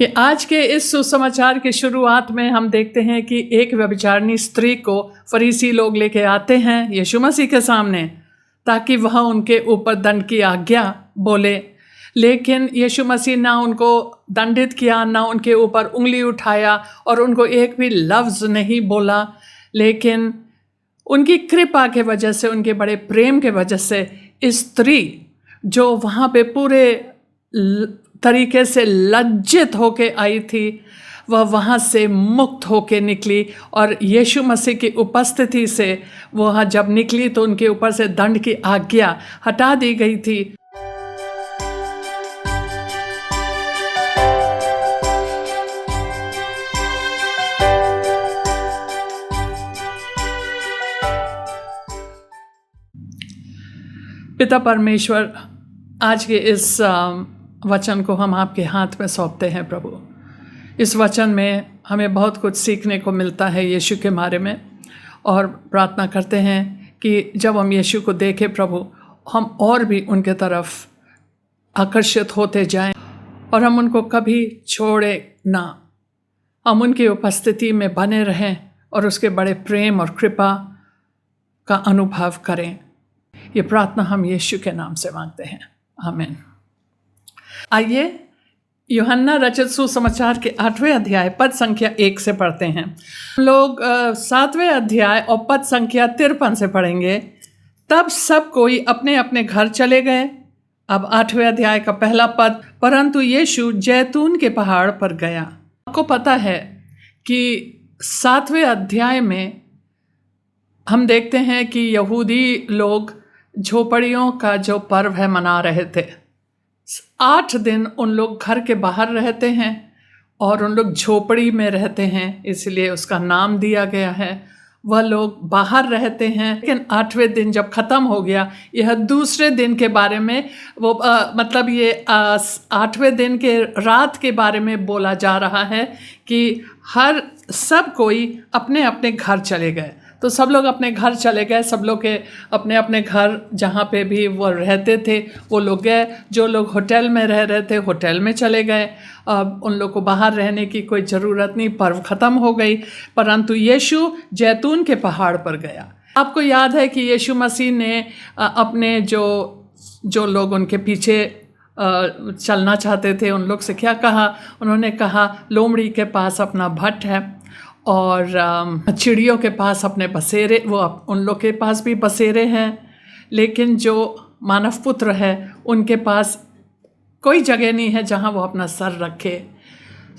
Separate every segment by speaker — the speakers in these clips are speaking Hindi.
Speaker 1: ये आज के इस सुसमाचार की शुरुआत में हम देखते हैं कि एक व्यभिचारिणी स्त्री को फरीसी लोग लेके आते हैं यीशु मसीह के सामने ताकि वह उनके ऊपर दंड की आज्ञा बोले। लेकिन यीशु मसीह ना उनको दंडित किया, ना उनके ऊपर उंगली उठाया और उनको एक भी लफ्ज़ नहीं बोला। लेकिन उनकी कृपा के वजह से, उनके बड़े प्रेम के वजह से इस स्त्री जो वहाँ पे पूरे तरीके से लज्जित होके आई थी, वह वहाँ से मुक्त होके निकली। और यीशु मसीह की उपस्थिति से वह जब निकली तो उनके ऊपर से दंड की आज्ञा हटा दी गई थी। पिता परमेश्वर, आज के इस वचन को हम आपके हाथ में सौंपते हैं प्रभु। इस वचन में हमें बहुत कुछ सीखने को मिलता है यीशु के बारे में, और प्रार्थना करते हैं कि जब हम यीशु को देखें प्रभु, हम और भी उनके तरफ आकर्षित होते जाएं और हम उनको कभी छोड़े ना। हम उनकी उपस्थिति में बने रहें और उसके बड़े प्रेम और कृपा का अनुभव करें। ये प्रार्थना हम यीशु के नाम से मांगते हैं, आमीन। आइए यूहन्ना रचित सुसमाचार के 8वें अध्याय पद संख्या 1 से पढ़ते हैं। हम लोग 7वें अध्याय और पद संख्या 53 से पढ़ेंगे। तब सब कोई अपने अपने घर चले गए। अब 8वें अध्याय का पहला पद, परंतु यीशु जैतून के पहाड़ पर गया। आपको पता है कि 7वें अध्याय में हम देखते हैं कि यहूदी लोग झोपड़ियों का जो पर्व है मना रहे थे। 8 दिन उन लोग घर के बाहर रहते हैं और उन लोग झोपड़ी में रहते हैं, इसलिए उसका नाम दिया गया है। वह लोग बाहर रहते हैं। लेकिन 8वें दिन जब ख़त्म हो गया, यह दूसरे दिन के बारे में मतलब ये 8वें दिन के रात के बारे में बोला जा रहा है कि सब कोई अपने अपने घर चले गए। तो सब लोग अपने घर चले गए, सब लोग के अपने अपने घर जहाँ पे भी वो रहते थे वो लोग गए। जो लोग होटल में रह रहे थे होटल में चले गए। अब उन लोग को बाहर रहने की कोई ज़रूरत नहीं, पर्व ख़त्म हो गई। परंतु यीशु जैतून के पहाड़ पर गया। आपको याद है कि यीशु मसीह ने अपने जो लोग उनके पीछे चलना चाहते थे उन लोग से क्या कहा? उन्होंने कहा, लोमड़ी के पास अपना भट्ट है और चिड़ियों के पास अपने बसेरे, वो उन लोग के पास भी बसेरे हैं, लेकिन जो मानव पुत्र है उनके पास कोई जगह नहीं है जहाँ वो अपना सर रखे।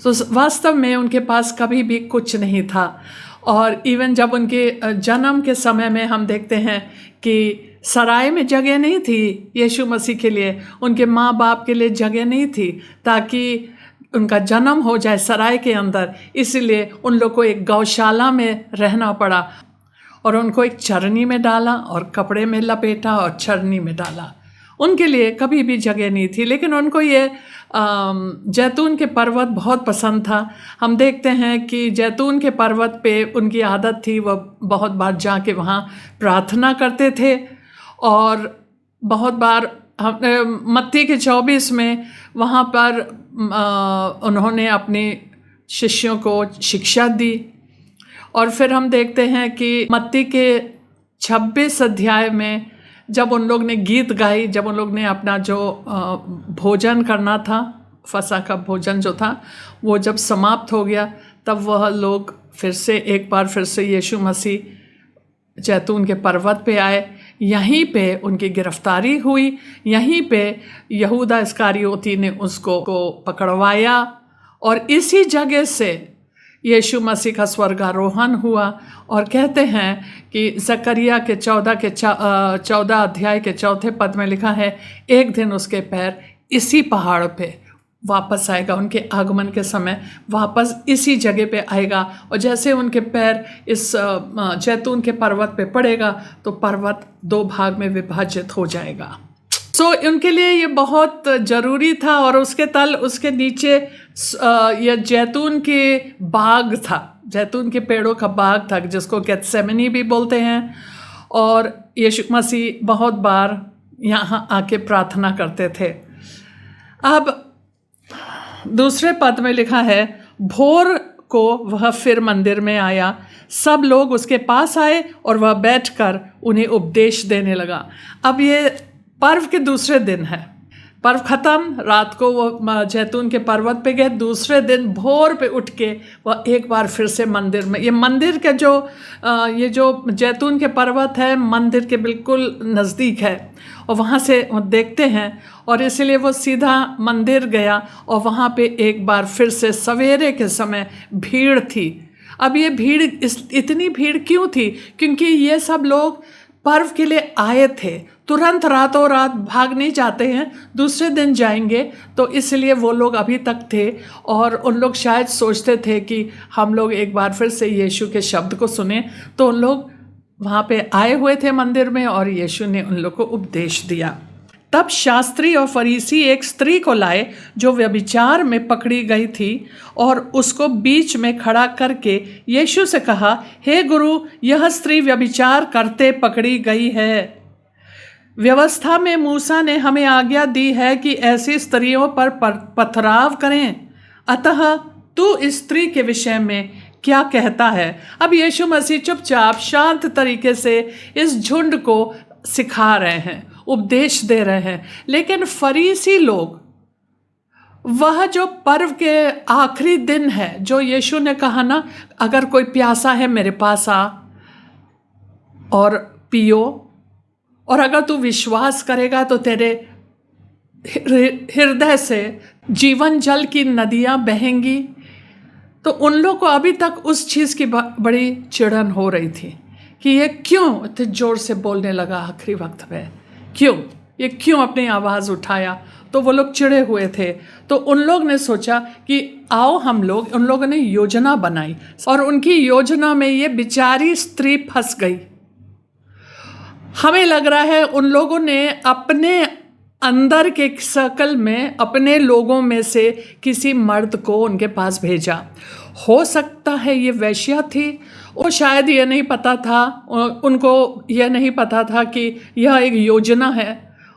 Speaker 1: तो वास्तव में उनके पास कभी भी कुछ नहीं था। और इवन जब उनके जन्म के समय में हम देखते हैं कि सराय में जगह नहीं थी यीशु मसीह के लिए, उनके माँ बाप के लिए जगह नहीं थी ताकि उनका जन्म हो जाए सराय के अंदर। इसलिए उन लोग को एक गौशाला में रहना पड़ा और उनको एक चरनी में डाला और कपड़े में लपेटा और चरनी में डाला। उनके लिए कभी भी जगह नहीं थी। लेकिन उनको ये जैतून के पर्वत बहुत पसंद था। हम देखते हैं कि जैतून के पर्वत पे उनकी आदत थी, वह बहुत बार जाके वहाँ प्रार्थना करते थे। और बहुत बार मत्ती के 24 में वहाँ पर उन्होंने अपने शिष्यों को शिक्षा दी। और फिर हम देखते हैं कि मत्ती के 26 अध्याय में जब उन लोग ने गीत गाई, जब उन लोग ने अपना जो भोजन करना था, फसह का भोजन जो था वो जब समाप्त हो गया, तब वह लोग एक बार फिर से यीशु मसीह जैतून के पर्वत पे आए। यहीं पे उनकी गिरफ्तारी हुई, यहीं पे यहूदा इस्करियोती ने उसको पकड़वाया और इसी जगह से यीशु मसीह का स्वर्गारोहण हुआ। और कहते हैं कि जकरिया के 14 अध्याय के 4 पद में लिखा है, एक दिन उसके पैर इसी पहाड़ पे वापस आएगा। उनके आगमन के समय वापस इसी जगह पे आएगा। और जैसे उनके पैर इस जैतून के पर्वत पे पड़ेगा तो पर्वत 2 भाग में विभाजित हो जाएगा। सो उनके लिए ये बहुत ज़रूरी था। और उसके नीचे यह जैतून के बाग था, जैतून के पेड़ों का बाग था जिसको गेत्सेमनी भी बोलते हैं। और यीशु मसीह बहुत बार यहाँ आके प्रार्थना करते थे। अब दूसरे पद में लिखा है, भोर को वह फिर मंदिर में आया, सब लोग उसके पास आए और वह बैठकर उन्हें उपदेश देने लगा। अब ये पर्व के दूसरे दिन है, पर्व ख़त्म, रात को वो जैतून के पर्वत पे गए, दूसरे दिन भोर पे उठ के वह एक बार फिर से मंदिर में, ये मंदिर के ये जो जैतून के पर्वत है मंदिर के बिल्कुल नज़दीक है, और वहाँ से देखते हैं, और इसलिए वो सीधा मंदिर गया और वहाँ पे एक बार फिर से सवेरे के समय भीड़ थी। अब ये भीड़ इतनी भीड़ क्यों थी? क्योंकि ये सब लोग पर्व के लिए आए थे, तुरंत रातों रात भाग नहीं जाते हैं, दूसरे दिन जाएंगे, तो इसलिए वो लोग अभी तक थे और उन लोग शायद सोचते थे कि हम लोग एक बार फिर से यीशु के शब्द को सुने। तो उन लोग वहाँ पे आए हुए थे मंदिर में और यीशु ने उन लोग को उपदेश दिया। तब शास्त्री और फरीसी एक स्त्री को लाए जो व्यभिचार में पकड़ी गई थी, और उसको बीच में खड़ा करके यीशु से कहा, हे गुरु, यह स्त्री व्यभिचार करते पकड़ी गई है। व्यवस्था में मूसा ने हमें आज्ञा दी है कि ऐसी स्त्रियों पर पथराव करें, अतः तू इस स्त्री के विषय में क्या कहता है? अब यीशु मसीह चुपचाप शांत तरीके से इस झुंड को सिखा रहे हैं, उपदेश दे रहे हैं। लेकिन फरीसी लोग, वह जो पर्व के आखिरी दिन है, जो यीशु ने कहा ना, अगर कोई प्यासा है मेरे पास आ और पियो, और अगर तू विश्वास करेगा तो तेरे हृदय से जीवन जल की नदियाँ बहेंगी। तो उन लोग को अभी तक उस चीज़ की बड़ी चिढ़न हो रही थी कि ये क्यों इतने ज़ोर से बोलने लगा आखिरी वक्त में, ये क्यों अपनी आवाज़ उठाया? तो वो लोग चिढ़े हुए थे। तो उन लोग ने सोचा कि आओ हम लोग, उन लोगों ने योजना बनाई, और उनकी योजना में ये बेचारी स्त्री फंस गई। हमें लग रहा है उन लोगों ने अपने अंदर के सर्कल में अपने लोगों में से किसी मर्द को उनके पास भेजा। हो सकता है ये वेश्या थी, वो शायद ये नहीं पता था, उनको यह नहीं पता था कि यह एक योजना है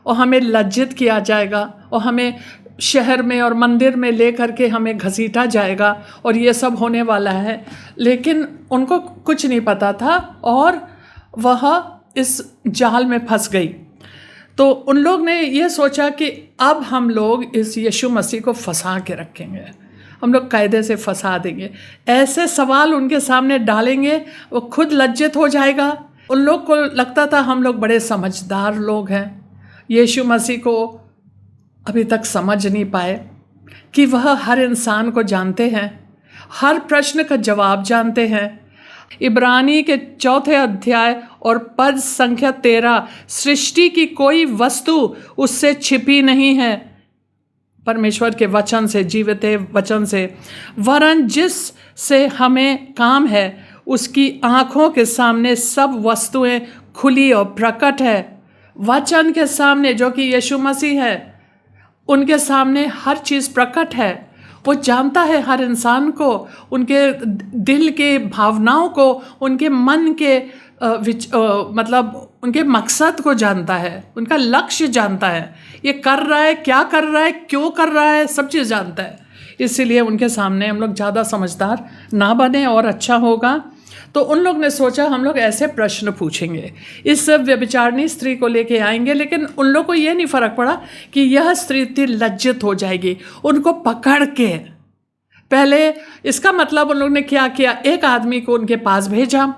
Speaker 1: और हमें लज्जित किया जाएगा और हमें शहर में और मंदिर में ले करके हमें घसीटा जाएगा और ये सब होने वाला है। लेकिन उनको कुछ नहीं पता था और वह इस जाल में फंस गई। तो उन लोग ने ये सोचा कि अब हम लोग इस यीशु मसीह को फंसा के रखेंगे, हम लोग कायदे से फंसा देंगे, ऐसे सवाल उनके सामने डालेंगे, वो खुद लज्जित हो जाएगा। उन लोग को लगता था हम लोग बड़े समझदार लोग हैं, यीशु मसीह को अभी तक समझ नहीं पाए कि वह हर इंसान को जानते हैं, हर प्रश्न का जवाब जानते हैं। इब्रानी के 4 अध्याय और पद संख्या 13, सृष्टि की कोई वस्तु उससे छिपी नहीं है परमेश्वर के वचन से, जीवित वचन से, वरन जिस से हमें काम है उसकी आँखों के सामने सब वस्तुएं खुली और प्रकट है। वचन के सामने जो कि यीशु मसीह है, उनके सामने हर चीज़ प्रकट है। वो जानता है हर इंसान को, उनके दिल के भावनाओं को, उनके मन के मतलब उनके मकसद को जानता है, उनका लक्ष्य जानता है, ये कर रहा है, क्या कर रहा है, क्यों कर रहा है, सब चीज़ जानता है। इसीलिए उनके सामने हम लोग ज़्यादा समझदार ना बने और अच्छा होगा। तो उन लोग ने सोचा हम लोग ऐसे प्रश्न पूछेंगे, इस व्यभिचारिणी स्त्री को लेके आएंगे। लेकिन उन लोग को ये नहीं फ़र्क पड़ा कि यह स्त्री इतनी लज्जित हो जाएगी। उनको पकड़ के पहले, इसका मतलब उन लोग ने क्या किया, एक आदमी को उनके पास भेजा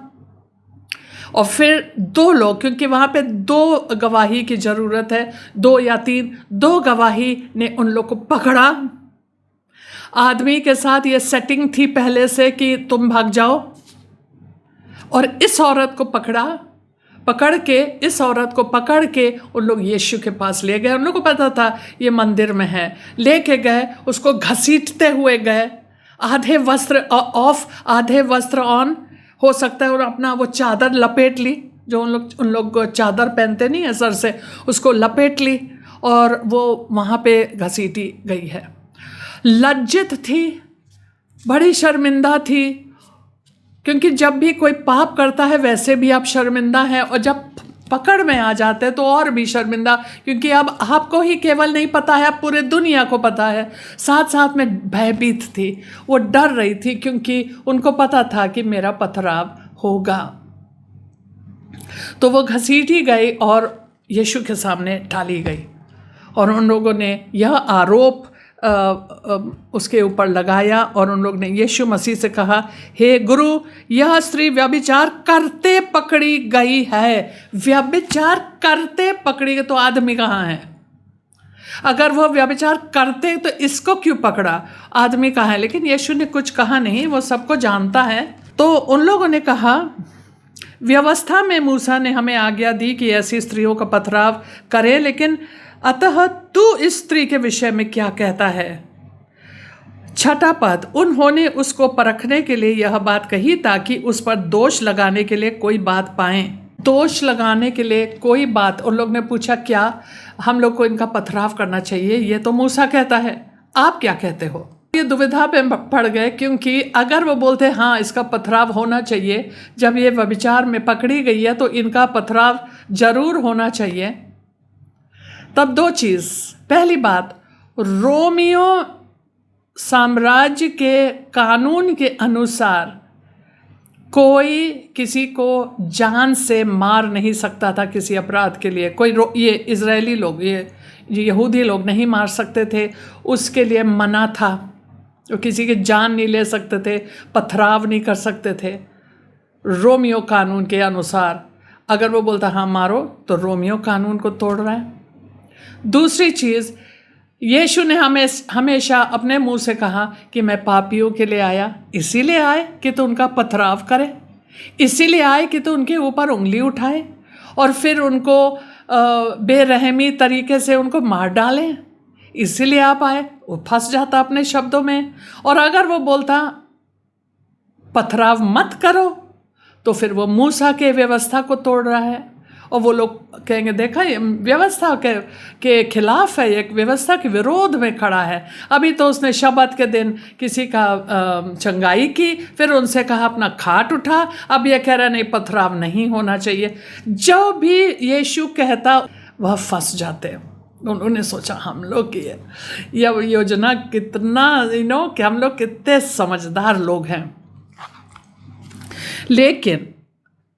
Speaker 1: और फिर 2 लोग, क्योंकि वहाँ पे 2 गवाही की ज़रूरत है, 2 या 3, 2 गवाही ने उन लोग को पकड़ा। आदमी के साथ ये सेटिंग थी पहले से कि तुम भाग जाओ, और इस औरत को पकड़ के उन लोग यीशु के पास ले गए। उन लोग को पता था ये मंदिर में है, लेके गए, उसको घसीटते हुए गए, आधे वस्त्र ऑफ आधे वस्त्र ऑन, हो सकता है और अपना वो चादर लपेट ली, जो उन लोग चादर पहनते नहीं है सर से, उसको लपेट ली और वो वहाँ पे घसीटी गई है। लज्जित थी, बड़ी शर्मिंदा थी, क्योंकि जब भी कोई पाप करता है वैसे भी आप शर्मिंदा हैं, और जब पकड़ में आ जाते तो और भी शर्मिंदा, क्योंकि अब आपको ही केवल नहीं पता है, अब पूरे दुनिया को पता है। साथ साथ में भयभीत थी, वो डर रही थी, क्योंकि उनको पता था कि मेरा पथराव होगा। तो वो घसीटी गई और यीशु के सामने डाली गई, और उन लोगों ने यह आरोप उसके ऊपर लगाया, और उन लोग ने यीशु मसीह से कहा, हे गुरु, यह स्त्री व्यभिचार करते पकड़ी गई है। व्यभिचार करते पकड़ी गई, तो आदमी कहाँ है? अगर वो व्यभिचार करते तो इसको क्यों पकड़ा? आदमी कहाँ है? लेकिन यीशु ने कुछ कहा नहीं, वो सबको जानता है। तो उन लोगों ने कहा, व्यवस्था में मूसा ने हमें आज्ञा दी कि ऐसी स्त्रियों का पथराव करे, लेकिन अतः तू इस स्त्री के विषय में क्या कहता है? 6 पद, उन्होंने उसको परखने के लिए यह बात कही ताकि उस पर दोष लगाने के लिए कोई बात पाएं। दोष लगाने के लिए कोई बात। उन लोग ने पूछा, क्या हम लोग को इनका पथराव करना चाहिए? ये तो मूसा कहता है, आप क्या कहते हो? ये दुविधा में पड़ गए, क्योंकि अगर वो बोलते हाँ इसका पथराव होना चाहिए, जब ये व्यभिचार में पकड़ी गई है तो इनका पथराव जरूर होना चाहिए। तब 2 चीज़। पहली बात, रोमियो साम्राज्य के कानून के अनुसार कोई किसी को जान से मार नहीं सकता था किसी अपराध के लिए। कोई ये इजरायली लोग, ये यहूदी लोग नहीं मार सकते थे, उसके लिए मना था। वो किसी की जान नहीं ले सकते थे, पथराव नहीं कर सकते थे रोमियो कानून के अनुसार। अगर वो बोलता हाँ मारो, तो रोमियो कानून को तोड़ रहा है। दूसरी चीज़, यीशु ने हमेशा अपने मुंह से कहा कि मैं पापियों के लिए आया, इसीलिए आए कि तो उनका पथराव करे, इसीलिए आए कि तो उनके ऊपर उंगली उठाए और फिर उनको बेरहमी तरीके से उनको मार डालें, इसीलिए आप आए। वो फंस जाता अपने शब्दों में। और अगर वो बोलता पथराव मत करो, तो फिर वो मूसा के व्यवस्था को तोड़ रहा है। और वो लोग कहेंगे, देखा ये व्यवस्था के खिलाफ है, एक व्यवस्था के विरोध में खड़ा है। अभी तो उसने शब्बत के दिन किसी का चंगाई की, फिर उनसे कहा अपना खाट उठा, अब ये कह रहा नहीं पथराव नहीं होना चाहिए। जो भी यीशु कहता वह फंस जाते। उन्होंने सोचा हम लोग की यह योजना कितना कि हम लोग कितने समझदार लोग हैं। लेकिन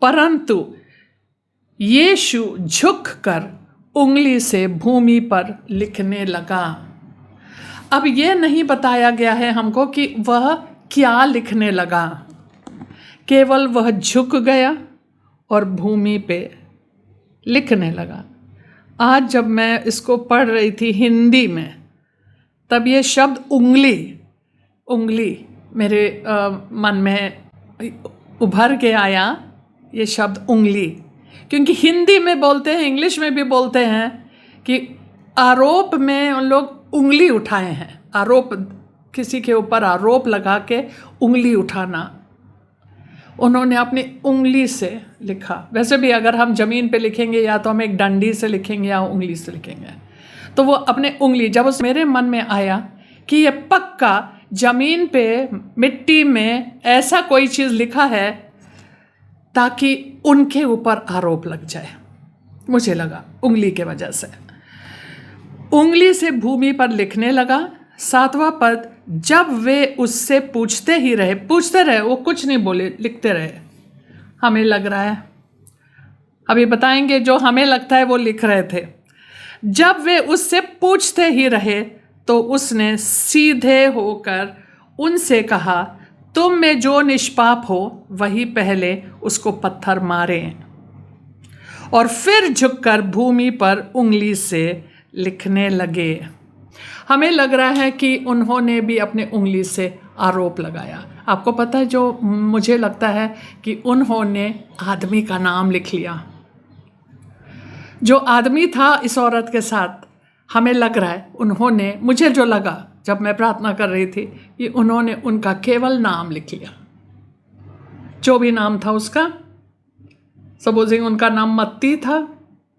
Speaker 1: परंतु यीशु झुककर उंगली से भूमि पर लिखने लगा। अब यह नहीं बताया गया है हमको कि वह क्या लिखने लगा, केवल वह झुक गया और भूमि पे लिखने लगा। आज जब मैं इसको पढ़ रही थी हिंदी में, तब ये शब्द उंगली मेरे मन में उभर के आया, ये शब्द उंगली। क्योंकि हिंदी में बोलते हैं, इंग्लिश में भी बोलते हैं कि आरोप में उन लोग उंगली उठाए हैं। आरोप, किसी के ऊपर आरोप लगा के उंगली उठाना, उन्होंने अपनी उंगली से लिखा। वैसे भी अगर हम ज़मीन पे लिखेंगे या तो हम एक डंडी से लिखेंगे या उंगली से लिखेंगे, तो वो अपने उंगली, जब उस मेरे मन में आया कि ये पक्का ज़मीन पे मिट्टी में ऐसा कोई चीज़ लिखा है ताकि उनके ऊपर आरोप लग जाए। मुझे लगा उंगली के वजह से, उंगली से भूमि पर लिखने लगा। 7वां पद, जब वे उससे पूछते रहे, वो कुछ नहीं बोले, लिखते रहे। हमें लग रहा है, अभी बताएंगे, जो हमें लगता है वो लिख रहे थे। जब वे उससे पूछते ही रहे तो उसने सीधे होकर उनसे कहा, तुम में जो निष्पाप हो वही पहले उसको पत्थर मारे। और फिर झुककर भूमि पर उंगली से लिखने लगे। हमें लग रहा है कि उन्होंने भी अपने उंगली से आरोप लगाया। आपको पता है, जो मुझे लगता है कि उन्होंने आदमी का नाम लिख लिया। जो आदमी था इस औरत के साथ, हमें लग रहा है उन्होंने, मुझे जो लगा जब मैं प्रार्थना कर रही थी, कि उन्होंने उनका केवल नाम लिख लिया, जो भी नाम था उसका। सपोजिंग उनका नाम मत्ती था,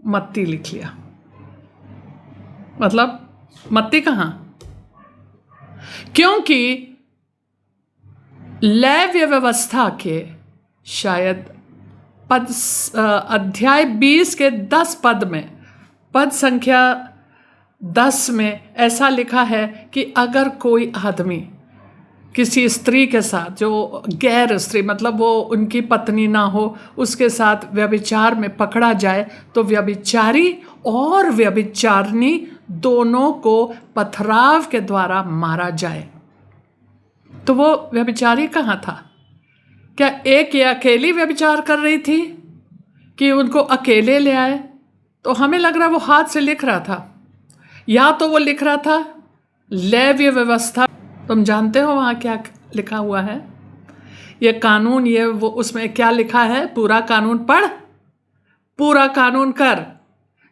Speaker 1: मत्ती लिख लिया। मतलब मत्ती कहाँ? क्योंकि लेव्य व्यवस्था के शायद अध्याय 20 के 10 पद में, पद संख्या 10 में ऐसा लिखा है कि अगर कोई आदमी किसी स्त्री के साथ, जो गैर स्त्री मतलब वो उनकी पत्नी ना हो, उसके साथ व्यभिचार में पकड़ा जाए तो व्यभिचारी और व्यभिचारिणी दोनों को पथराव के द्वारा मारा जाए। तो वो व्यभिचारी कहाँ था? क्या एक ये अकेली व्यभिचार कर रही थी कि उनको अकेले ले आए? तो हमें लग रहा वो हाथ से लिख रहा था, या तो वो लिख रहा था लेव्य व्यवस्था। तुम जानते हो वहाँ क्या लिखा हुआ है? ये कानून, ये वो, उसमें क्या लिखा है? पूरा कानून पढ़, पूरा कानून कर,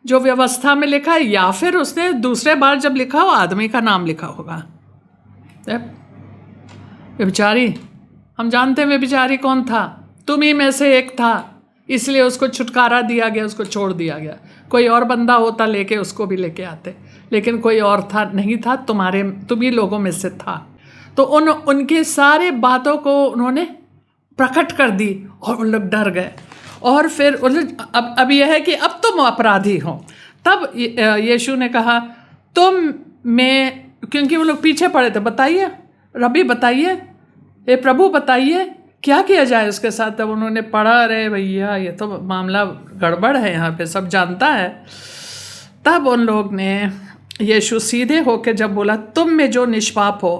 Speaker 1: जो व्यवस्था में लिखा है। या फिर उसने दूसरे बार जब लिखा हो आदमी का नाम लिखा होगा। व्यभिचारी, हम जानते हैं व्यभिचारी कौन था, तुम ही में से एक था, इसलिए उसको छुटकारा दिया गया, उसको छोड़ दिया गया। कोई और बंदा होता लेके उसको भी लेके आते, लेकिन कोई और था नहीं था, तुम ही लोगों में से था। तो उनके सारे बातों को उन्होंने प्रकट कर दी और उन लोग डर गए। और फिर अब यह है कि अब तुम अपराधी हो। तब यीशु ने कहा तुम में, क्योंकि वो लोग पीछे पड़े थे, बताइए रब्बी, बताइए, ये प्रभु बताइए क्या किया जाए उसके साथ। तब उन्होंने पढ़ा, अरे भैया ये तो मामला गड़बड़ है, यहाँ पे सब जानता है। तब उन लोग ने, यीशु सीधे होकर जब बोला तुम में जो निष्पाप हो,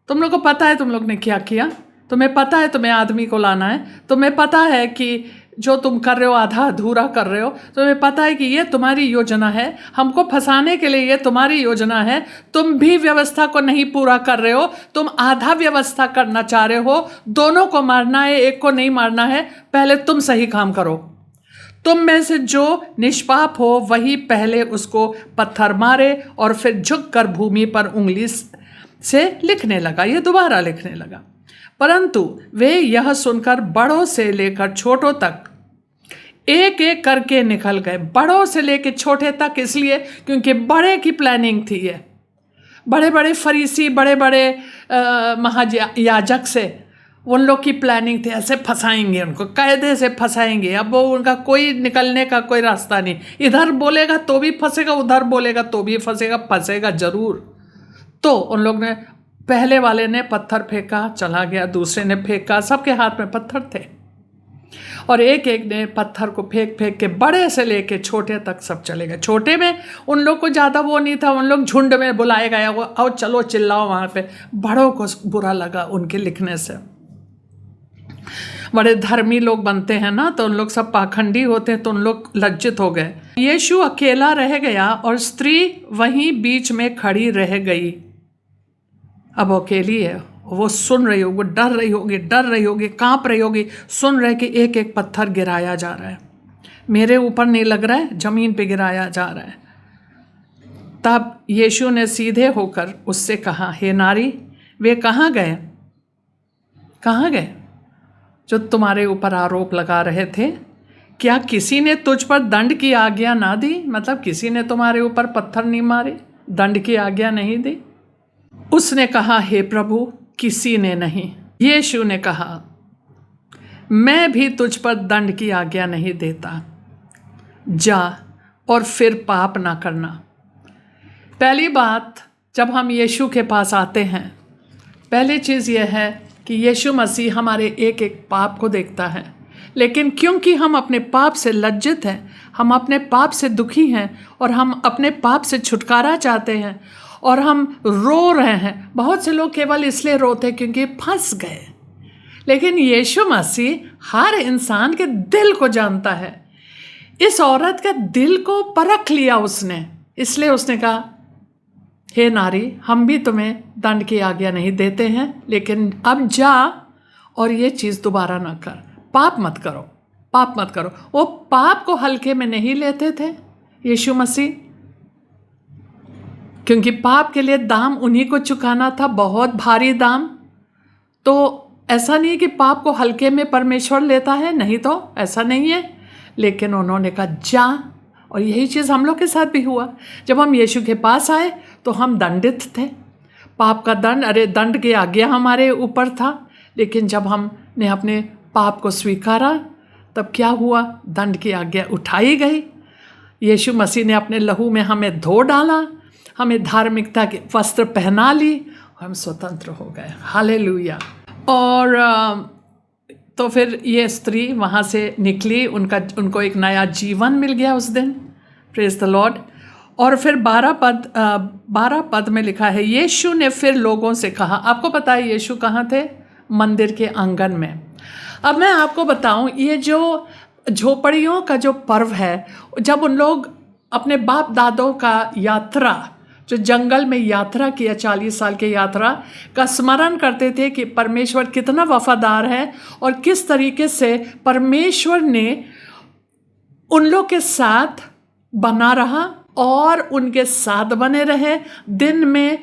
Speaker 1: तुम लोग को पता है तुम लोग ने क्या किया, तुम्हें पता है तुम्हें आदमी को लाना है, तुम्हें पता है कि जो तुम कर रहे हो आधा अधूरा कर रहे हो, तुम्हें पता है कि ये तुम्हारी योजना है, हमको फंसाने के लिए ये तुम्हारी योजना है, तुम भी व्यवस्था को नहीं पूरा कर रहे हो, तुम आधा व्यवस्था करना चाह रहे हो, दोनों को मारना है, एक को नहीं मारना है, पहले तुम सही काम करो। तुम में से जो निष्पाप हो वही पहले उसको पत्थर मारे। और फिर झुक कर भूमि पर उंगली से लिखने लगा, ये दोबारा लिखने लगा। परंतु वे यह सुनकर बड़ों से लेकर छोटों तक एक एक करके निकल गए। बड़ों से लेकर छोटे तक इसलिए क्योंकि बड़े की प्लानिंग थी ये। बड़े बड़े फरीसी, बड़े बड़े महायाजक से उन लोग की प्लानिंग थी, ऐसे फंसाएंगे उनको, कायदे से फंसाएंगे। अब वो उनका कोई निकलने का कोई रास्ता नहीं, इधर बोलेगा तो भी फंसेगा, उधर बोलेगा तो भी फंसेगा, फंसेगा जरूर। तो उन लोग ने, पहले वाले ने पत्थर फेंका, चला गया, दूसरे ने फेंका, सबके हाथ में पत्थर थे और एक एक ने पत्थर को फेंक फेंक के बड़े से लेके छोटे तक सब चले गए। छोटे में उन लोग को ज़्यादा वो नहीं था, उन लोग झुंड में बुलाए गए, आओ चलो चिल्लाओ वहाँ पे। बड़ों को बुरा लगा उनके लिखने से। बड़े धर्मी लोग बनते हैं ना, तो उन लोग सब पाखंडी होते हैं, तो उन लोग लज्जित हो गए। यीशु अकेला रह गया और स्त्री वहीं बीच में खड़ी रह गई। अब अकेली है, वो सुन रही होगी, डर रही होगी, कांप रही होगी, सुन रहे कि एक एक पत्थर गिराया जा रहा है, मेरे ऊपर नहीं लग रहा है, जमीन पे गिराया जा रहा है। तब यीशु ने सीधे होकर उससे कहा, हे नारी, वे कहाँ गए? कहाँ गए जो तुम्हारे ऊपर आरोप लगा रहे थे? क्या किसी ने तुझ पर दंड की आज्ञा ना दी? मतलब किसी ने तुम्हारे ऊपर पत्थर नहीं मारे, दंड की आज्ञा नहीं दी? उसने कहा, हे प्रभु, किसी ने नहीं। यीशु ने कहा, मैं भी तुझ पर दंड की आज्ञा नहीं देता, जा और फिर पाप ना करना। पहली बात, जब हम यीशु के पास आते हैं, पहली चीज़ यह है कि यीशु मसीह हमारे एक एक पाप को देखता है। लेकिन क्योंकि हम अपने पाप से लज्जित हैं, हम अपने पाप से दुखी हैं और हम अपने पाप से छुटकारा चाहते हैं और हम रो रहे हैं। बहुत से लोग केवल इसलिए रोते हैं क्योंकि फंस गए, लेकिन यीशु मसीह हर इंसान के दिल को जानता है। इस औरत का दिल को परख लिया उसने, इसलिए उसने कहा, हे नारी, हम भी तुम्हें दंड की आज्ञा नहीं देते हैं, लेकिन अब जा और ये चीज़ दोबारा ना कर, पाप मत करो, पाप मत करो। वो पाप को हल्के में नहीं लेते थे यीशु मसीह, क्योंकि पाप के लिए दाम उन्हीं को चुकाना था, बहुत भारी दाम। तो ऐसा नहीं है कि पाप को हल्के में परमेश्वर लेता है, नहीं तो ऐसा नहीं है। लेकिन उन्होंने कहा जा, और यही चीज़ हम लोग के साथ भी हुआ। जब हम यीशु के पास आए तो हम दंडित थे, पाप का दंड, अरे दंड की आज्ञा हमारे ऊपर था। लेकिन जब हमने अपने पाप को स्वीकारा, तब क्या हुआ? दंड की आज्ञा उठाई गई। यीशु मसीह ने अपने लहू में हमें धो डाला, हमें धार्मिकता के वस्त्र पहना ली, हम स्वतंत्र हो गए। हालेलुया। और तो फिर ये स्त्री वहाँ से निकली, उनको एक नया जीवन मिल गया उस दिन। Praise the Lord. और फिर 12 पद में लिखा है, यीशु ने फिर लोगों से कहा। आपको पता है यीशु कहाँ थे? मंदिर के आंगन में। अब मैं आपको बताऊं, ये जो झोपड़ियों का जो पर्व है, जब उन लोग अपने बाप दादों का यात्रा, जो जंगल में यात्रा किया, 40 साल की यात्रा का स्मरण करते थे कि परमेश्वर कितना वफादार है और किस तरीके से परमेश्वर ने उन लोग के साथ बना रहा और उनके साथ बने रहे। दिन में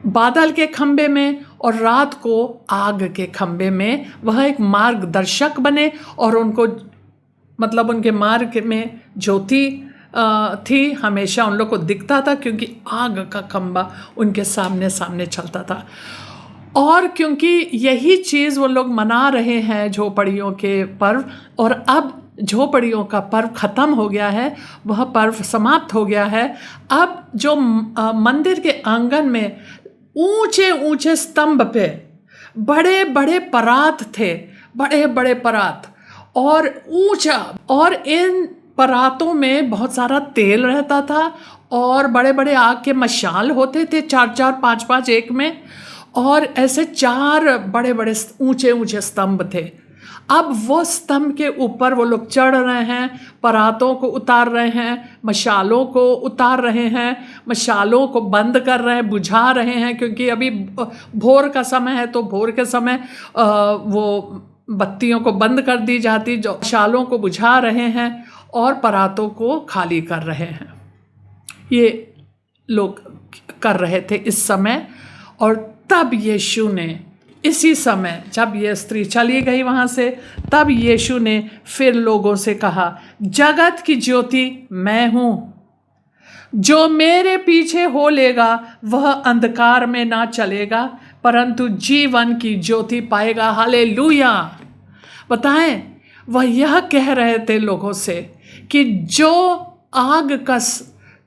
Speaker 1: बादल के खंबे में और रात को आग के खंबे में वह एक मार्गदर्शक बने, और उनको मतलब उनके मार्ग में ज्योति थी, हमेशा उन लोग को दिखता था, क्योंकि आग का खंबा उनके सामने सामने चलता था। और क्योंकि यही चीज़ वो लोग मना रहे हैं, झोपड़ियों के पर्व, और अब झोपड़ियों का पर्व ख़त्म हो गया है, वह पर्व समाप्त हो गया है। अब जो मंदिर के आंगन में ऊंचे ऊंचे स्तंभ पे बड़े बड़े परात थे, बड़े बड़े परात और ऊंचा, और इन परातों में बहुत सारा तेल रहता था, और बड़े बड़े आग के मशाल होते थे, 4-4 5-5 एक में, और ऐसे 4 बड़े बड़े ऊंचे ऊंचे स्तंभ थे। अब वो स्तंभ के ऊपर वो लोग चढ़ रहे हैं, परातों को उतार रहे हैं, मशालों को उतार रहे हैं, मशालों को बंद कर रहे हैं, बुझा रहे हैं, क्योंकि अभी भोर का समय है, तो भोर के समय वो बत्तियों को बंद कर दी जाती, जो मशालों को बुझा रहे हैं और परातों को खाली कर रहे हैं। ये लोग कर रहे थे इस समय। और तब यीशु ने, इसी समय जब ये स्त्री चली गई वहाँ से, तब यीशु ने फिर लोगों से कहा, जगत की ज्योति मैं हूँ, जो मेरे पीछे हो लेगा वह अंधकार में ना चलेगा, परंतु जीवन की ज्योति पाएगा। हालेलुया। बताएं, वह यह कह रहे थे लोगों से कि जो आग का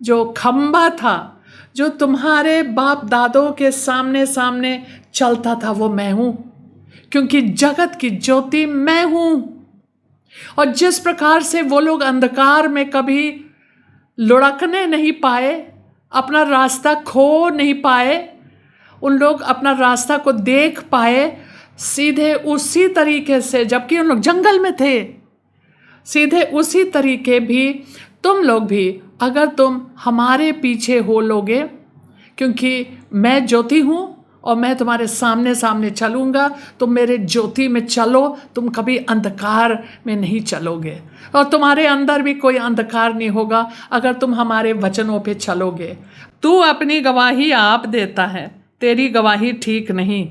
Speaker 1: जो खंबा था, जो तुम्हारे बाप दादों के सामने सामने चलता था, वो मैं हूँ, क्योंकि जगत की ज्योति मैं हूँ। और जिस प्रकार से वो लोग अंधकार में कभी लुढ़कने नहीं पाए, अपना रास्ता खो नहीं पाए, उन लोग अपना रास्ता को देख पाए, सीधे उसी तरीके से, जबकि उन लोग जंगल में थे, सीधे उसी तरीके भी तुम लोग भी, अगर तुम हमारे पीछे हो लोगे, क्योंकि मैं ज्योति हूँ और मैं तुम्हारे सामने सामने चलूँगा, तुम मेरे ज्योति में चलो, तुम कभी अंधकार में नहीं चलोगे, और तुम्हारे अंदर भी कोई अंधकार नहीं होगा अगर तुम हमारे वचनों पे चलोगे। तू अपनी गवाही आप देता है, तेरी गवाही ठीक नहीं।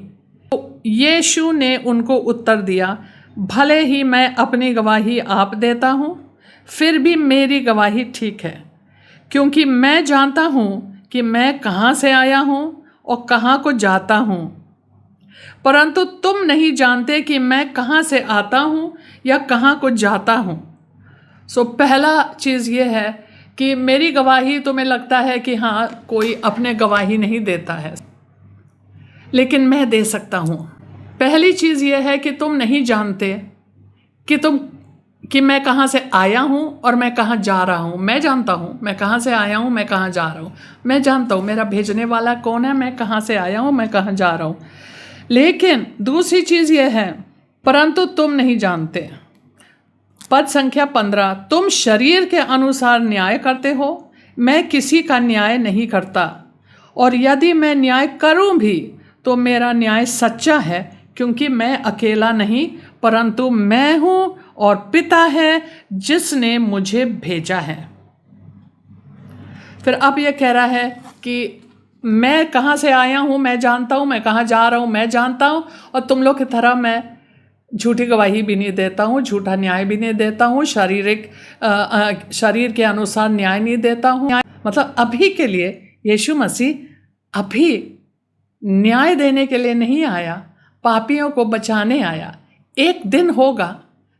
Speaker 1: तो यीशु ने उनको उत्तर दिया, भले ही मैं अपनी गवाही आप देता हूँ, फिर भी मेरी गवाही ठीक है, क्योंकि मैं जानता हूँ कि मैं कहाँ से आया हूँ और कहाँ को जाता हूँ, परंतु तुम नहीं जानते कि मैं कहाँ से आता हूँ या कहाँ को जाता हूँ। सो पहला चीज़ ये है कि मेरी गवाही, तुम्हें लगता है कि हाँ कोई अपने गवाही नहीं देता है, लेकिन मैं दे सकता हूँ। पहली चीज़ ये है कि तुम नहीं जानते कि मैं कहाँ से आया हूँ और मैं कहाँ जा रहा हूँ। मैं जानता हूँ मैं कहाँ से आया हूँ, मैं कहाँ जा रहा हूँ। मैं जानता हूँ मेरा भेजने वाला कौन है, मैं कहाँ से आया हूँ, मैं कहाँ जा रहा हूँ। लेकिन दूसरी चीज़ ये है, परंतु तुम नहीं जानते। पद संख्या 15, तुम शरीर के अनुसार न्याय करते हो, मैं किसी का न्याय नहीं करता, और यदि मैं न्याय करूँ भी तो मेरा न्याय सच्चा है, क्योंकि मैं अकेला नहीं, परंतु मैं हूँ और पिता है जिसने मुझे भेजा है। फिर अब ये कह रहा है कि मैं कहाँ से आया हूँ मैं जानता हूँ, मैं कहाँ जा रहा हूँ मैं जानता हूँ, और तुम लोग की तरह मैं झूठी गवाही भी नहीं देता हूँ, झूठा न्याय भी नहीं देता हूँ, शरीर के अनुसार न्याय नहीं देता हूँ। मतलब अभी के लिए यीशु मसीह अभी न्याय देने के लिए नहीं आया, पापियों को बचाने आया। एक दिन होगा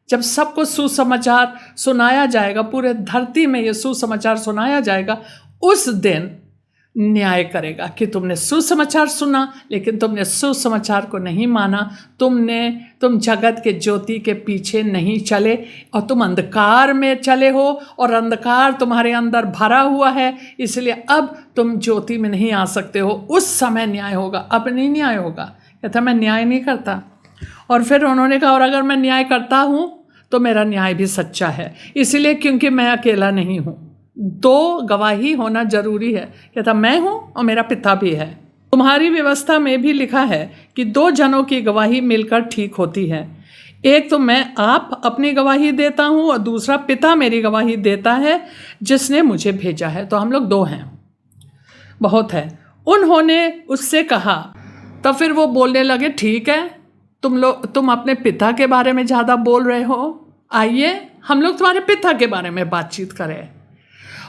Speaker 1: जब सबको सुसमाचार सुनाया जाएगा, पूरे धरती में ये सुसमाचार सुनाया जाएगा। उस दिन न्याय करेगा कि तुमने सुसमाचार सुना लेकिन तुमने सुसमाचार को नहीं माना, तुम जगत के ज्योति के पीछे नहीं चले और तुम अंधकार में चले हो और अंधकार तुम्हारे अंदर भरा हुआ है, इसलिए अब तुम ज्योति में नहीं आ सकते हो। उस समय न्याय होगा, अब नहीं न्याय होगा। कहता मैं न्याय नहीं करता। और फिर उन्होंने कहा और अगर मैं न्याय करता हूँ तो मेरा न्याय भी सच्चा है, इसलिए क्योंकि मैं अकेला नहीं हूँ, दो गवाही होना जरूरी है। कहता मैं हूँ और मेरा पिता भी है। तुम्हारी व्यवस्था में भी लिखा है कि 2 जनों की गवाही मिलकर ठीक होती है। एक तो मैं आप अपनी गवाही देता हूँ और दूसरा पिता मेरी गवाही देता है जिसने मुझे भेजा है। तो हम लोग 2 हैं, बहुत है। उन्होंने उससे कहा, तब फिर वो बोलने लगे ठीक है, तुम अपने पिता के बारे में ज़्यादा बोल रहे हो, आइए हम लोग तुम्हारे पिता के बारे में बातचीत करें।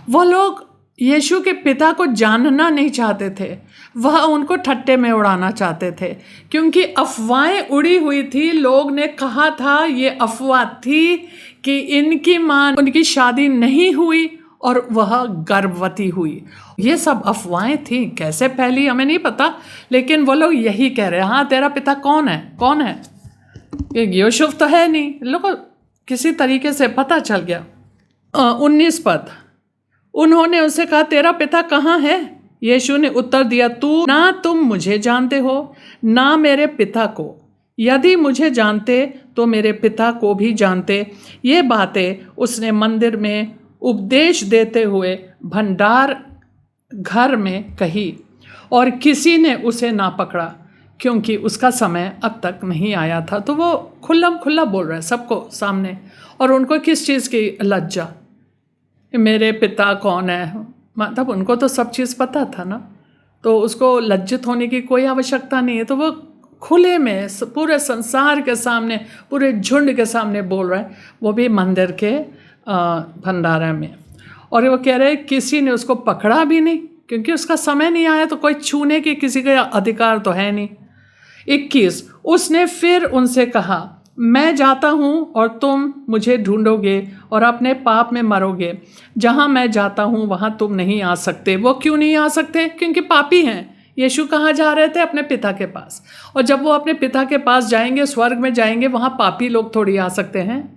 Speaker 1: वो लोग यीशु के पिता को जानना नहीं चाहते थे, वह उनको ठट्टे में उड़ाना चाहते थे, क्योंकि अफवाहें उड़ी हुई थी। लोग ने कहा था, ये अफवाह थी कि इनकी मां, उनकी शादी नहीं हुई और वह गर्भवती हुई। ये सब अफवाहें थी, कैसे फैली हमें नहीं पता, लेकिन वो लोग यही कह रहे हैं, हाँ तेरा पिता कौन है, कौन है, ये यूसुफ तो है नहीं। लोग किसी तरीके से पता चल गया। 19 पद, उन्होंने उससे कहा तेरा पिता कहाँ है? यीशु ने उत्तर दिया, ना तुम मुझे जानते हो ना मेरे पिता को। यदि मुझे जानते तो मेरे पिता को भी जानते। ये बातें उसने मंदिर में उपदेश देते हुए भंडार घर में कही और किसी ने उसे ना पकड़ा क्योंकि उसका समय अब तक नहीं आया था। तो वो खुल्लम खुल्ला बोल रहा है सबको सामने, और उनको किस चीज़ की लज्जा, मेरे पिता कौन है, मतलब उनको तो सब चीज़ पता था ना, तो उसको लज्जित होने की कोई आवश्यकता नहीं है। तो वो खुले में पूरे संसार के सामने, पूरे झुंड के सामने बोल रहा है, वो भी मंदिर के भंडारा में। और वो कह रहे किसी ने उसको पकड़ा भी नहीं क्योंकि उसका समय नहीं आया, तो कोई छूने की किसी का अधिकार तो है नहीं। 21, उसने फिर उनसे कहा, मैं जाता हूँ और तुम मुझे ढूंढोगे और अपने पाप में मरोगे। जहाँ मैं जाता हूँ वहाँ तुम नहीं आ सकते। वो क्यों नहीं आ सकते? क्योंकि पापी हैं। यीशु कहाँ जा रहे थे? अपने पिता के पास। और जब वो अपने पिता के पास जाएंगे, स्वर्ग में जाएंगे, वहाँ पापी लोग थोड़ी आ सकते हैं।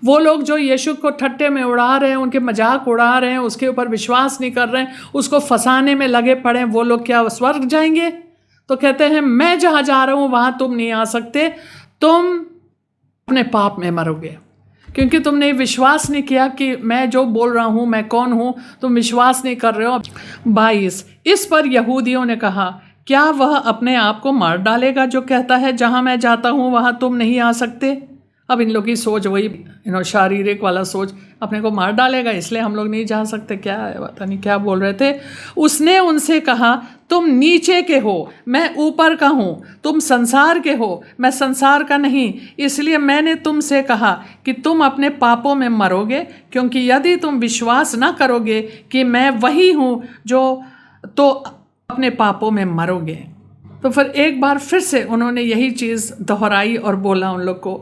Speaker 1: वो लोग जो यीशु को ठट्टे में उड़ा रहे हैं, उनके मजाक उड़ा रहे हैं, उसके ऊपर विश्वास नहीं कर रहे हैं, उसको फंसाने में लगे पड़े हैं, वो लोग क्या स्वर्ग जाएंगे? तो कहते हैं मैं जहाँ जा रहा हूँ वहाँ तुम नहीं आ सकते, तुम अपने पाप में मरोगे, क्योंकि तुमने विश्वास नहीं किया कि मैं जो बोल रहा हूँ मैं कौन हूँ, तुम विश्वास नहीं कर रहे हो। 22, इस पर यहूदियों ने कहा, क्या वह अपने आप को मार डालेगा जो कहता है जहाँ मैं जाता हूँ वहाँ तुम नहीं आ सकते? अब इन लोग की सोच वही शारीरिक वाला सोच, अपने को मार डालेगा इसलिए हम लोग नहीं जा सकते, क्या है पता नहीं क्या बोल रहे थे। उसने उनसे कहा, तुम नीचे के हो, मैं ऊपर का हूँ, तुम संसार के हो, मैं संसार का नहीं, इसलिए मैंने तुमसे कहा कि तुम अपने पापों में मरोगे, क्योंकि यदि तुम विश्वास ना करोगे कि मैं वही हूँ तो अपने पापों में मरोगे। तो फिर एक बार फिर से उन्होंने यही चीज़ दोहराई और बोला उन लोग को,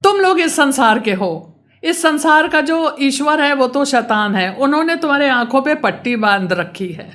Speaker 1: तुम लोग इस संसार के हो, इस संसार का जो ईश्वर है वो तो शैतान है, उन्होंने तुम्हारे आंखों पे पट्टी बांध रखी है।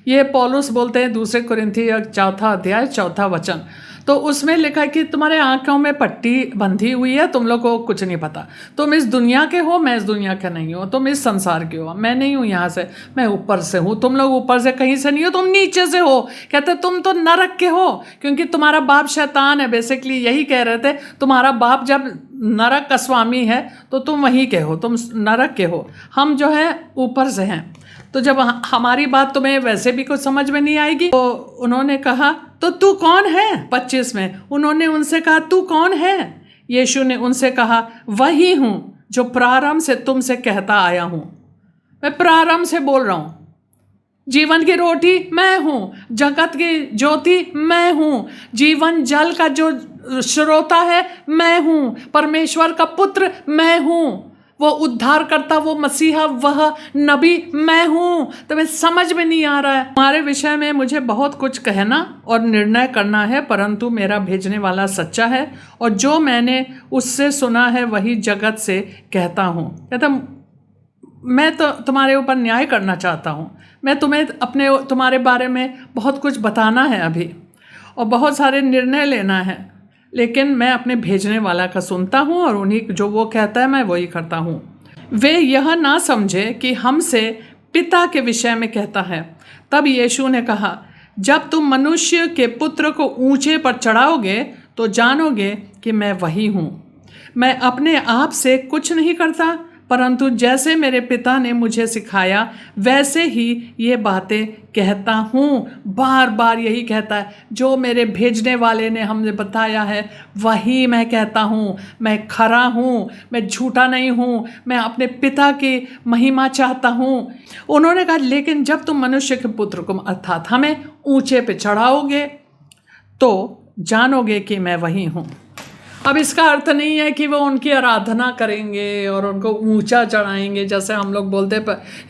Speaker 1: ये पौलुस बोलते हैं 2 कुरिन्थी 4 अध्याय 4 वचन, तो उसमें लिखा है कि तुम्हारे आंखों में पट्टी बंधी हुई है, तुम लोग को कुछ नहीं पता, तुम इस दुनिया के हो, मैं इस दुनिया का नहीं हूँ, तुम इस संसार के हो, मैं नहीं हूँ यहाँ से, मैं ऊपर से हूँ, तुम लोग ऊपर से कहीं से नहीं हो, तुम नीचे से हो। कहते तुम तो नरक के हो, क्योंकि तुम्हारा बाप शैतान है। बेसिकली यही कह रहे थे, तुम्हारा बाप जब नरक का स्वामी है तो तुम वहीं के हो, तुम नरक के हो, हम जो है ऊपर से हैं। तो जब हमारी बात तुम्हें वैसे भी कुछ समझ में नहीं आएगी, तो उन्होंने कहा तो तू कौन है? 25 में उन्होंने उनसे कहा तू कौन है? यीशु ने उनसे कहा, वही हूँ जो प्रारंभ से तुमसे कहता आया हूँ। मैं प्रारंभ से बोल रहा हूँ, जीवन की रोटी मैं हूँ, जगत की ज्योति मैं हूँ, जीवन जल का जो श्रोता है मैं हूँ, परमेश्वर का पुत्र मैं हूँ। वो उद्धार करता, वो मसीहा, वह नबी मैं हूँ। तुम्हें समझ में नहीं आ रहा है। हमारे विषय में मुझे बहुत कुछ कहना और निर्णय करना है, परंतु मेरा भेजने वाला सच्चा है और जो मैंने उससे सुना है वही जगत से कहता हूँ। कहता मैं तो तुम्हारे ऊपर न्याय करना चाहता हूँ, मैं तुम्हारे बारे में बहुत कुछ बताना है अभी और बहुत सारे निर्णय लेना है, लेकिन मैं अपने भेजने वाला का सुनता हूँ और उन्हीं जो वो कहता है मैं वही करता हूँ। वे यह ना समझे कि हमसे पिता के विषय में कहता है। तब यीशु ने कहा, जब तुम मनुष्य के पुत्र को ऊंचे पर चढ़ाओगे तो जानोगे कि मैं वही हूँ। मैं अपने आप से कुछ नहीं करता, परंतु जैसे मेरे पिता ने मुझे सिखाया वैसे ही ये बातें कहता हूँ। बार बार यही कहता है, जो मेरे भेजने वाले ने हमने बताया है वही मैं कहता हूँ। मैं खरा हूँ, मैं झूठा नहीं हूँ, मैं अपने पिता की महिमा चाहता हूँ। उन्होंने कहा, लेकिन जब तुम मनुष्य के पुत्र को अर्थात हमें ऊंचे पे चढ़ाओगे तो जानोगे कि मैं वही हूँ। अब इसका अर्थ नहीं है कि वो उनकी आराधना करेंगे और उनको ऊंचा चढ़ाएंगे, जैसे हम लोग बोलते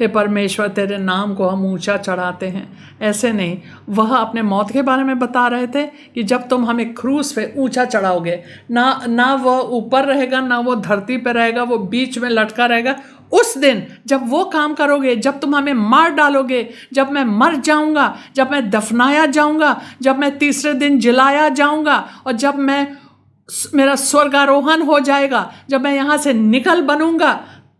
Speaker 1: हे परमेश्वर तेरे नाम को हम ऊंचा चढ़ाते हैं, ऐसे नहीं। वह अपने मौत के बारे में बता रहे थे कि जब तुम हमें क्रूस पे ऊंचा चढ़ाओगे, ना वह ऊपर रहेगा ना वो धरती पे रहेगा, वो बीच में लटका रहेगा। उस दिन जब वो काम करोगे, जब तुम हमें मार डालोगे, जब मैं मर जाऊंगा, जब मैं दफनाया जाऊंगा, जब मैं तीसरे दिन जलाया जाऊंगा और जब मेरा स्वर्गारोहण हो जाएगा, जब मैं यहाँ से निकल बनूंगा,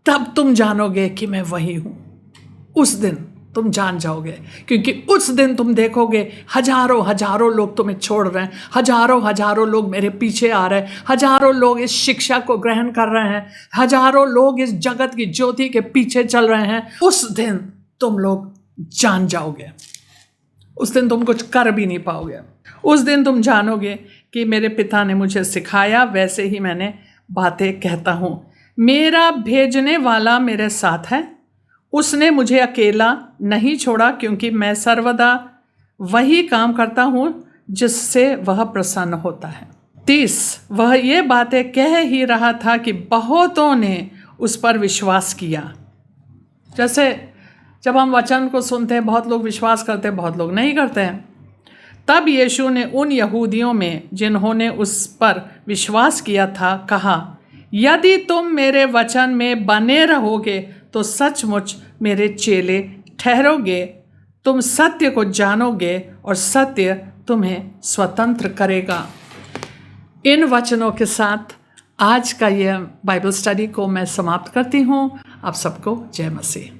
Speaker 1: तब तुम जानोगे कि मैं वही हूँ। उस दिन तुम जान जाओगे, क्योंकि उस दिन तुम देखोगे हजारों हजारों लोग तुम्हें छोड़ रहे हैं, हजारों हजारों लोग मेरे पीछे आ रहे हैं, हजारों लोग इस शिक्षा को ग्रहण कर रहे हैं, हजारों लोग इस जगत की ज्योति के पीछे चल रहे हैं। उस दिन तुम लोग जान जाओगे, उस दिन तुम कुछ कर भी नहीं पाओगे। उस दिन तुम जानोगे कि मेरे पिता ने मुझे सिखाया वैसे ही मैंने बातें कहता हूँ। मेरा भेजने वाला मेरे साथ है, उसने मुझे अकेला नहीं छोड़ा, क्योंकि मैं सर्वदा वही काम करता हूँ जिससे वह प्रसन्न होता है। 30 वह ये बातें कह ही रहा था कि बहुतों ने उस पर विश्वास किया। जैसे जब हम वचन को सुनते हैं, बहुत लोग विश्वास करते हैं, बहुत लोग नहीं करते हैं। तब यीशु ने उन यहूदियों में जिन्होंने उस पर विश्वास किया था कहा, यदि तुम मेरे वचन में बने रहोगे तो सचमुच मेरे चेले ठहरोगे। तुम सत्य को जानोगे और सत्य तुम्हें स्वतंत्र करेगा। इन वचनों के साथ आज का यह बाइबल स्टडी को मैं समाप्त करती हूँ। आप सबको जय मसीह।